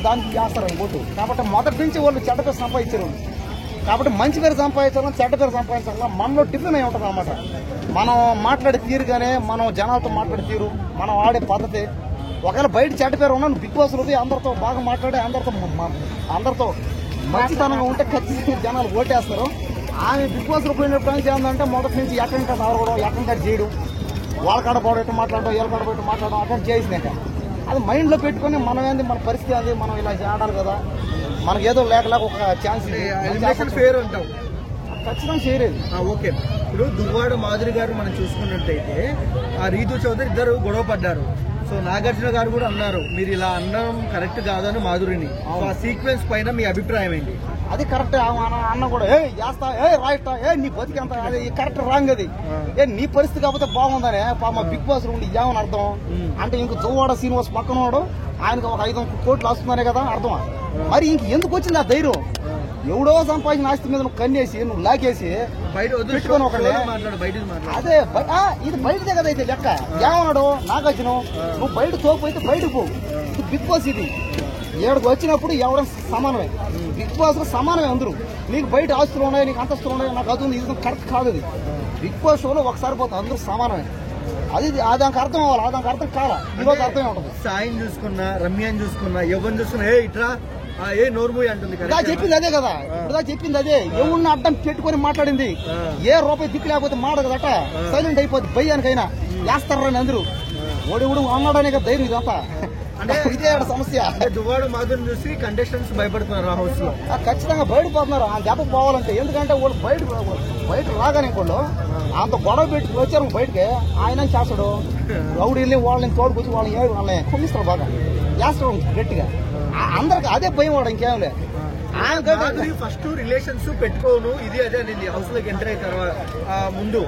దానికి చేస్తారు ఓటు. కాబట్టి మొదటి నుంచి వాళ్ళు చెడ్డ పేరు సంపాదించారు. కాబట్టి మంచి పేరు సంపాదించాలని చెడ్డ పేరు సంపాదించాలని మనలో టిఫిన్ అయి ఉంటుంది అనమాట. మనం మాట్లాడే తీరుగానే, మనం జనాలతో మాట్లాడే తీరు, మనం ఆడే పద్ధతి. ఒకవేళ బయట చెడ్డ పేరు ఉన్నా బిగ్ బాస్ లో అందరితో బాగా మాట్లాడి అందరితో మంచితనంగా ఉంటే ఖచ్చితంగా జనాలు ఓటేస్తారు. ఆమె బిగ్ బాస్ లో పోయినప్పుడు ఏం చేయాలంటే మొదటి నుంచి ఎక్కడ నడవడం, ఎక్కడ చేయడం, వాళ్ళ కాడ పోవడం మాట్లాడడం, వీళ్ళ కాడ పోయి మాట్లాడడం అక్కడ చేసినాక అది మైండ్ లో పెట్టుకుని మనం ఏంది, మన పరిస్థితి అది, మనం ఇలా ఆడాలి కదా, మనకి ఏదో లేక ఒక ఛాన్స్ ఫేర్ అంటావు. ఖచ్చితంగా చేయలేదు. ఓకే, ఇప్పుడు దువ్వాడ మాధురి గారు మనం చూసుకున్నట్టయితే ఆ రీతు చౌదరి ఇద్దరు గొడవ పడ్డారు. సో నాగార్జున గారు కూడా అన్నారు మీరు ఇలా అనడం కరెక్ట్ కాదని మాధురిని. ఆ సీక్వెన్స్ పైన మీ అభిప్రాయం ఏంటి? అది కరెక్ట్. అన్న కూడా చేస్తా రాయిస్తా నీ బతికేంత అది కరెక్ట్ రాంగ్. అది నీ పరిస్థితి కాకపోతే బాగుందని మా బిగ్ బాస్ ఉండి ఏమని అర్థం అంటే ఇంక దువ్వాడ శ్రీనివాస్ పక్కన వాడు ఆయనకు ఒక 5 కోట్లు వస్తున్నారే కదా అర్థం. మరి ఇంక ఎందుకు వచ్చింది ఆ ధైర్యం? ఎవడో సంపాదించిన ఆస్తి మీద నువ్వు కన్నేసి నువ్వు లాగేసి పెట్టుకొని ఒకళ్ళే అదే ఇది బయటదే కదా అయితే లెక్క. ఏమన్నాడు నాగార్జున, నువ్వు బయట తోపోయితే బయటకు పోవు. ఇది బిగ్ బాస్. ఇది ఏడుకు వచ్చినప్పుడు ఎవడం సమానమే. బిగ్ బాస్ లో సమానమే అందరూ. నీకు బయట ఆస్తులు ఉన్నాయి, నీకు అంతస్తులు ఉన్నాయి, నాకు అది ఉంది, ఇది కరెక్ట్ కాదు. అది బిగ్ బాస్ షోలో ఒకసారి పోతుంది, అందరూ సమానమే. అది దానికి అర్థం అవ్వాలి, దానికి అర్థం కాదా ఈరోజు అర్థమే ఉంటుంది. సాయం చూసుకున్నా, రమ్యాన్ని చూసుకున్నా, ఎవరిని చూసుకున్నా ఇట్రా నోర్మూయి అంటుంది. చెప్పింది అదే కదా, ఇప్పుడు చెప్పింది అదే. ఎవరిని అడ్డం పెట్టుకొని మాట్లాడింది. ఏ రూపాయి దిక్కు లేకపోతే మాడగదట, సైలెంట్ అయిపోద్ది. భయ్యానికైనా వేస్తారని అందరూ ఓడి అన్నాడనే కదా ధైర్యం ఇదంతా. అంటే ఇదే సమస్య. దువ్వాడ మాధురిని చూసి కంటెస్టెంట్స్ భయపడుతున్నారు ఆ హౌస్ లో. ఖచ్చితంగా బయటపోతున్నారు ఆ దెబ్బ పోవాలంటే. ఎందుకంటే వాళ్ళు బయట రాగానే వాళ్ళు అంత గొడవ పెట్టి వచ్చారు బయటకి. ఆయన చేస్తాడు రౌడీ వెళ్ళి వాళ్ళని తోడుకొచ్చి వాళ్ళని కొమ్మిస్తాడు, బాగా చేస్తాడు గట్టిగా. అందరికి అదే భయం వాడు, ఇంకేం లేదు. ఫస్ట్ రిలేషన్స్ పెట్టుకోను ఇది అదే అనేది హౌస్ లోకి ఎంటర్ అయిన తర్వాత ముందు